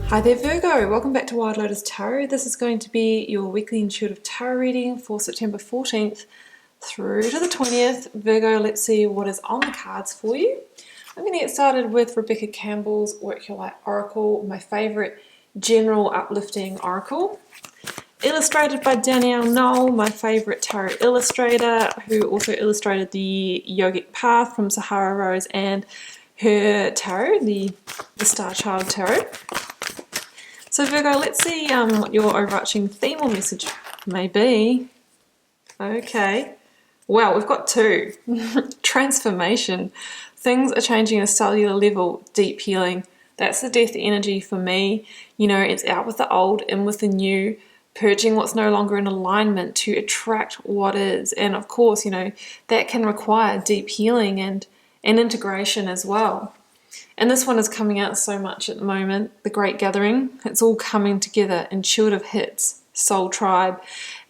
Hi there Virgo, welcome back to Wild Lotus Tarot. This is going to be your weekly intuitive tarot reading for September 14th through to the 20th. Virgo, let's see what is on the cards for you. I'm going to get started with Rebecca Campbell's Work Your Light Oracle, my favourite general uplifting oracle. Illustrated by Danielle Knoll, my favourite tarot illustrator, who also illustrated the Yogic Path from Sahara Rose and her tarot, the Starchild Tarot. So Virgo, let's see what your overarching theme or message may be. Okay. Well, we've got two. Transformation. Things are changing at a cellular level. Deep healing. That's the death energy for me. You know, it's out with the old, in with the new, purging what's no longer in alignment to attract what is. And of course, you know, that can require deep healing and integration as well. And this one is coming out so much at the moment, the Great Gathering. It's all coming together, intuitive hits, soul tribe.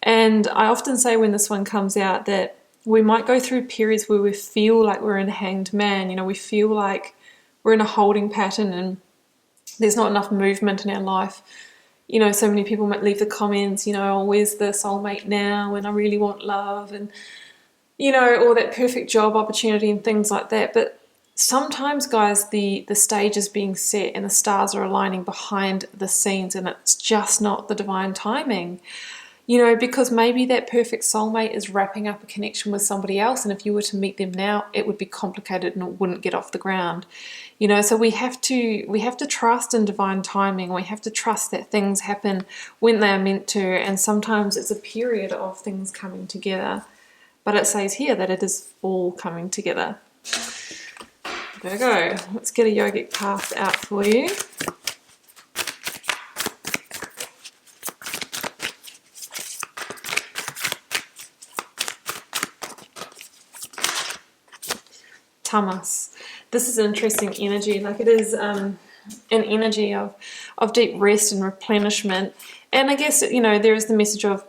And I often say when this one comes out that we might go through periods where we feel like we're in a hanged man. You know, we feel like we're in a holding pattern and there's not enough movement in our life. You know, so many people might leave the comments, you know, oh, where's the soulmate now? And I really want love and, you know, or that perfect job opportunity and things like that. But sometimes, guys, the stage is being set and the stars are aligning behind the scenes and it's just not the divine timing. You know, because maybe that perfect soulmate is wrapping up a connection with somebody else, and if you were to meet them now, it would be complicated and it wouldn't get off the ground. You know, so we have to trust in divine timing. We have to trust that things happen when they are meant to, and sometimes it's a period of things coming together. But it says here that it is all coming together. Virgo, let's get a yogic path out for you. Tamas. This is an interesting energy. Like, it is an energy of deep rest and replenishment. And I guess, you know, there is the message of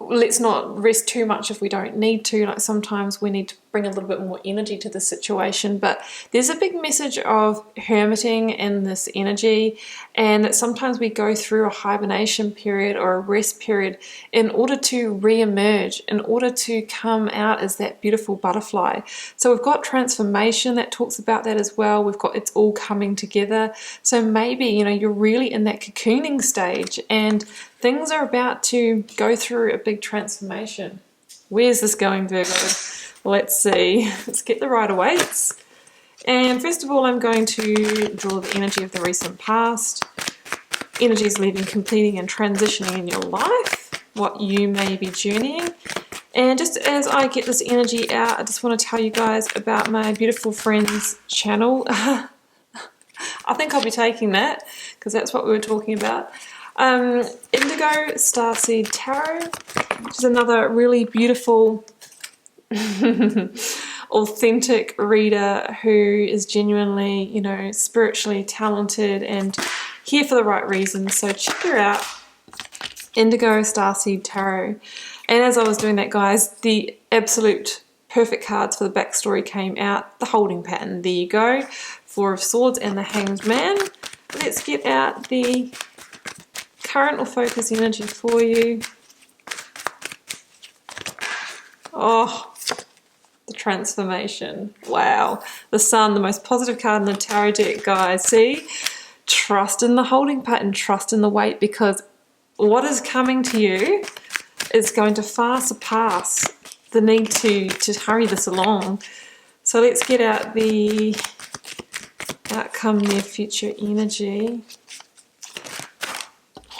let's not rest too much if we don't need to. Like, sometimes we need to bring a little bit more energy to the situation, but there's a big message of hermiting in this energy, and that sometimes we go through a hibernation period or a rest period in order to re-emerge, in order to come out as that beautiful butterfly. So we've got transformation that talks about that as well. We've got it's all coming together. So maybe, you know, you're really in that cocooning stage and things are about to go through a big transformation. Where's this going, Virgo? Let's see. Let's get the Rider-Waites. And first of all, I'm going to draw the energy of the recent past. Energies leaving, completing, and transitioning in your life. What you may be journeying. And just as I get this energy out, I just want to tell you guys about my beautiful friend's channel. I think I'll be taking that because that's what we were talking about. Indigo Starseed Tarot, which is another really beautiful authentic reader who is genuinely, you know, spiritually talented and here for the right reasons. So check her out, Indigo Starseed Tarot. And as I was doing that, guys, the absolute perfect cards for the backstory came out. The holding pattern, there you go. Four of Swords and the Hanged Man. Let's get out the current or focus energy for you. Oh, the transformation. Wow. The Sun, the most positive card in the tarot deck, guys. See? Trust in the holding pattern, trust in the weight, because what is coming to you is going to far surpass the need to hurry this along. So let's get out the outcome, near future energy.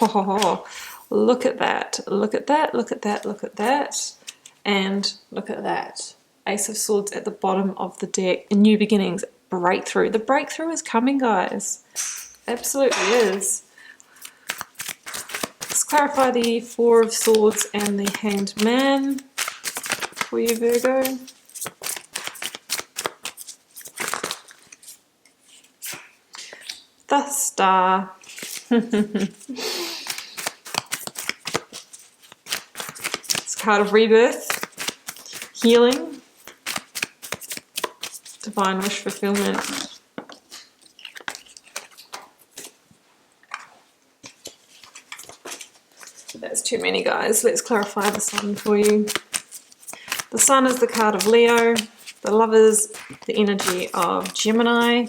Oh, look at that, look at that, look at that, look at that, and look at that. Ace of Swords at the bottom of the deck. New beginnings, breakthrough. The breakthrough is coming, guys. Absolutely is. Let's clarify the Four of Swords and the Hanged Man for you, Virgo. The Star. It's a card of rebirth, healing, divine wish fulfillment. too many, guys. Let's clarify the Sun for you. The Sun is the card of Leo. The Lovers, the energy of Gemini.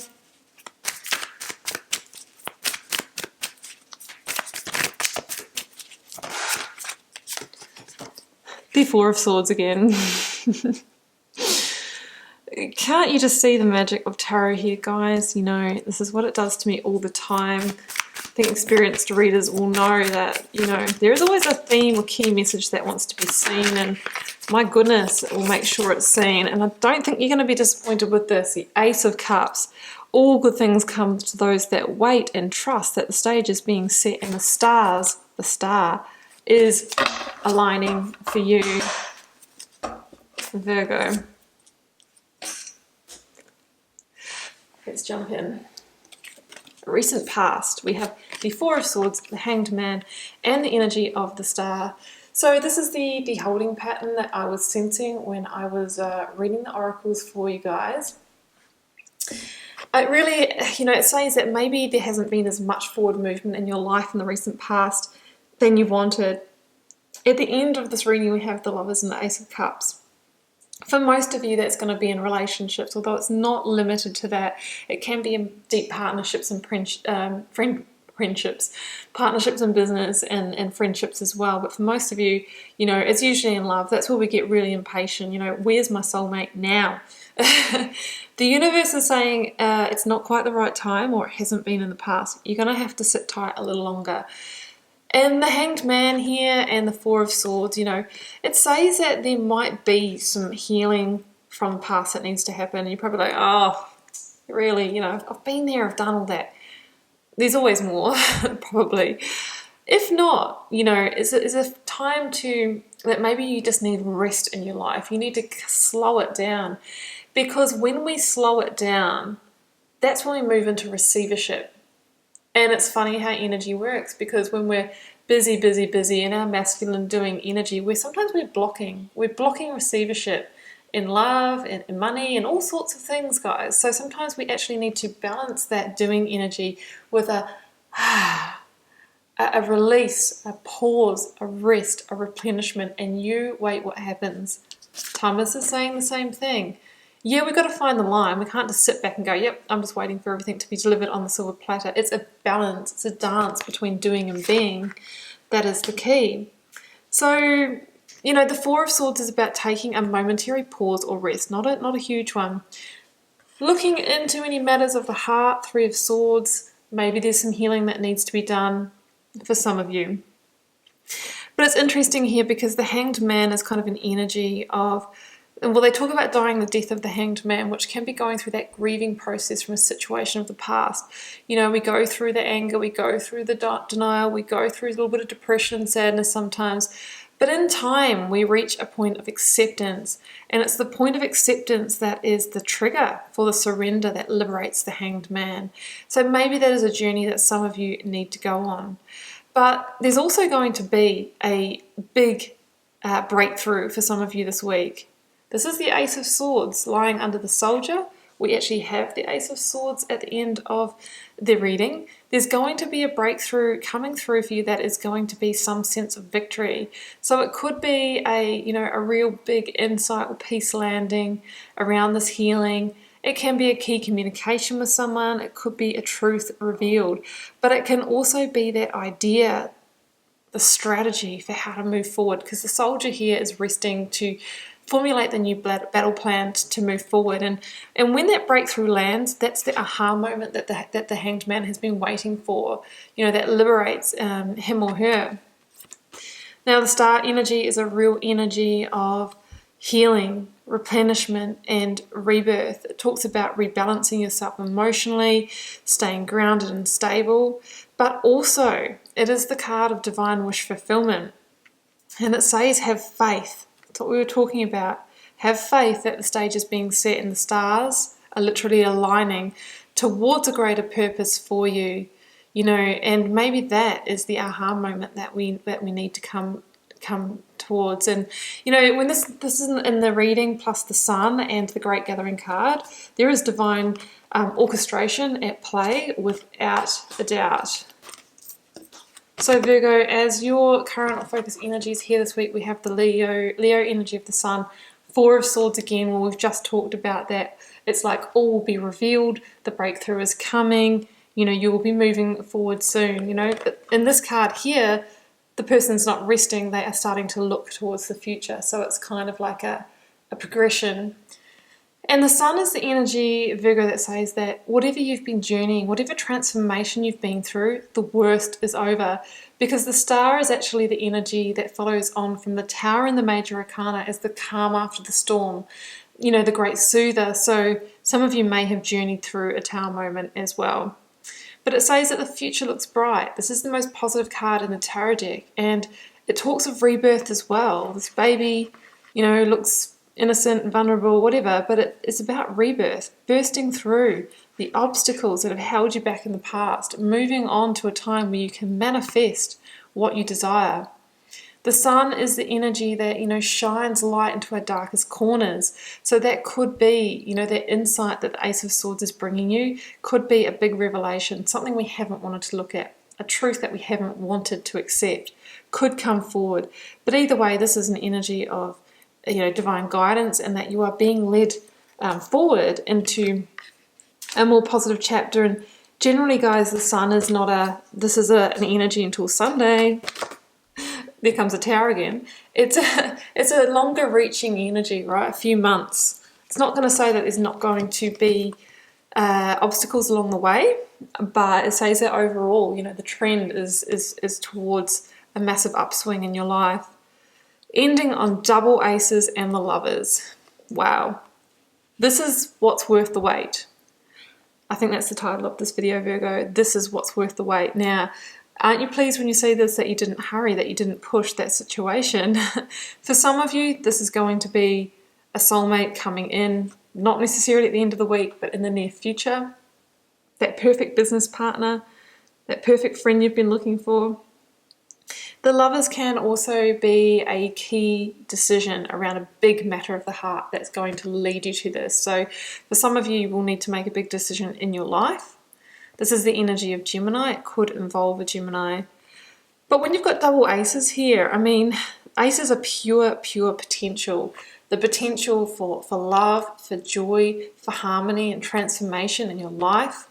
The Four of Swords again. Can't you just see the magic of tarot here, guys? You know, this is what it does to me all the time. I think experienced readers will know that, you know, there is always a theme or key message that wants to be seen, and my goodness, it will make sure it's seen. And I don't think you're going to be disappointed with this. The Ace of Cups. All good things come to those that wait and trust that the stage is being set, and the stars, the star, is aligning for you, Virgo. Let's jump in. Recent past, we have the Four of Swords, the Hanged Man, and the energy of the star. So this is the holding pattern that I was sensing when I was reading the oracles for you guys. It really, you know, it says that maybe there hasn't been as much forward movement in your life in the recent past than you wanted. At the end of this reading, we have the Lovers and the Ace of Cups. For most of you, that's going to be in relationships, although it's not limited to that. It can be in deep partnerships and friendships, partnerships in business and friendships as well. But for most of you, you know, it's usually in love. That's where we get really impatient. You know, where's my soulmate now? The universe is saying it's not quite the right time, or it hasn't been in the past. You're going to have to sit tight a little longer. And the Hanged Man here and the Four of Swords, you know, it says that there might be some healing from the past that needs to happen. And you're probably like, oh, really, you know, I've been there, I've done all that. There's always more, probably. If not, you know, is a time that maybe you just need rest in your life. You need to slow it down. Because when we slow it down, that's when we move into receivership. And it's funny how energy works, because when we're busy in our masculine doing energy, we're blocking receivership in love and in money and all sorts of things, guys. So sometimes we actually need to balance that doing energy with a release, a pause, a rest, a replenishment, and you wait what happens. Thomas is saying the same thing. Yeah, we've got to find the line. We can't just sit back and go, yep, I'm just waiting for everything to be delivered on the silver platter. It's a balance. It's a dance between doing and being. That is the key. So, you know, the Four of Swords is about taking a momentary pause or rest, not a huge one. Looking into any matters of the heart, Three of Swords, maybe there's some healing that needs to be done for some of you. But it's interesting here because the Hanged Man is kind of an energy of, well, they talk about dying the death of the Hanged Man, which can be going through that grieving process from a situation of the past. You know, we go through the anger, we go through the denial, we go through a little bit of depression and sadness sometimes. But in time, we reach a point of acceptance. And it's the point of acceptance that is the trigger for the surrender that liberates the Hanged Man. So maybe that is a journey that some of you need to go on. But there's also going to be a big breakthrough for some of you this week. This is the Ace of Swords lying under the Soldier. We actually have the Ace of Swords at the end of the reading. There's going to be a breakthrough coming through for you that is going to be some sense of victory. So it could be a real big insight or peace landing around this healing. It can be a key communication with someone. It could be a truth revealed. But it can also be that idea, the strategy for how to move forward, because the Soldier here is resting to formulate the new battle plan to move forward. And when that breakthrough lands, that's the aha moment that the Hanged Man has been waiting for, you know, that liberates him or her. Now, the Star energy is a real energy of healing, replenishment, and rebirth. It talks about rebalancing yourself emotionally, staying grounded and stable, but also it is the card of divine wish fulfillment. And it says have faith. That's what we were talking about. Have faith that the stage is being set and the stars are literally aligning towards a greater purpose for you, you know, and maybe that is the aha moment that we need to come towards. And you know, when this is in the reading plus the Sun and the Great Gathering card, there is divine orchestration at play without a doubt. So Virgo, as your current focus energies here this week, we have the Leo energy of the Sun, Four of Swords again. Well, we've just talked about that. It's like all will be revealed. The breakthrough is coming. You know, you will be moving forward soon. You know, but in this card here, the person's not resting. They are starting to look towards the future. So it's kind of like a progression. And the Sun is the energy, Virgo, that says that whatever you've been journeying, whatever transformation you've been through, the worst is over. Because the Star is actually the energy that follows on from the Tower in the Major Arcana as the calm after the storm. You know, the great soother. So some of you may have journeyed through a Tower moment as well. But it says that the future looks bright. This is the most positive card in the tarot deck. And it talks of rebirth as well. This baby, you know, looks innocent, vulnerable, whatever, but it's about rebirth, bursting through the obstacles that have held you back in the past, moving on to a time where you can manifest what you desire. The Sun is the energy that, you know, shines light into our darkest corners. So that could be, you know, that insight that the Ace of Swords is bringing you, could be a big revelation, something we haven't wanted to look at, a truth that we haven't wanted to accept, could come forward. But either way, this is an energy of, you know, divine guidance, and that you are being led forward into a more positive chapter. And generally, guys, the Sun is not an energy until Sunday. There comes a Tower again. It's a longer reaching energy, right? A few months. It's not going to say that there's not going to be obstacles along the way, but it says that overall, you know, the trend is towards a massive upswing in your life. Ending on double aces and the Lovers. Wow. This is what's worth the wait. I think that's the title of this video, Virgo. This is what's worth the wait. Now, aren't you pleased when you see this, that you didn't hurry, that you didn't push that situation? For some of you, this is going to be a soulmate coming in, not necessarily at the end of the week, but in the near future. That perfect business partner, that perfect friend you've been looking for. The Lovers can also be a key decision around a big matter of the heart that's going to lead you to this. So for some of you, you will need to make a big decision in your life. This is the energy of Gemini. It could involve a Gemini. But when you've got double aces here, I mean, aces are pure potential. The potential for love, for joy, for harmony and transformation in your life.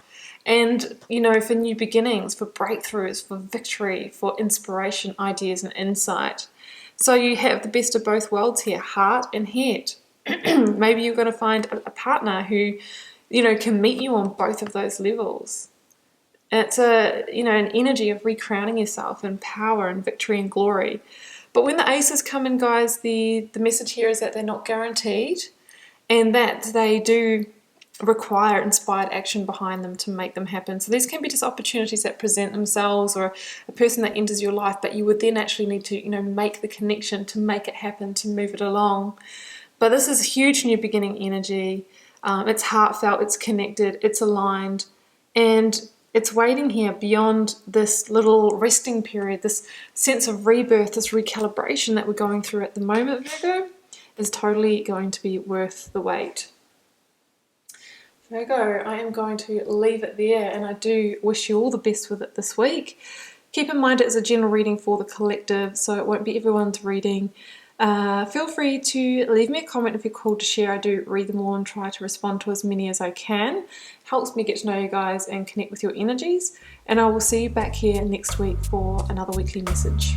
And, you know, for new beginnings, for breakthroughs, for victory, for inspiration, ideas and insight. So you have the best of both worlds here, heart and head. Maybe you're going to find a partner who, you know, can meet you on both of those levels. It's an energy of recrowning yourself in power and victory and glory. But when the aces come in, guys, the message here is that they're not guaranteed, and that they do require inspired action behind them to make them happen. So these can be just opportunities that present themselves, or a person that enters your life, but you would then actually need to, you know, make the connection to make it happen, to move it along. But this is huge new beginning energy. It's heartfelt, it's connected, it's aligned, and it's waiting here beyond this little resting period. This sense of rebirth, this recalibration that we're going through at the moment, Virgo, is totally going to be worth the wait. Virgo, I am going to leave it there, and I do wish you all the best with it this week. Keep in mind it is a general reading for the collective, so it won't be everyone's reading. Feel free to leave me a comment if you're called to share. I do read them all and try to respond to as many as I can. Helps me get to know you guys and connect with your energies. And I will see you back here next week for another weekly message.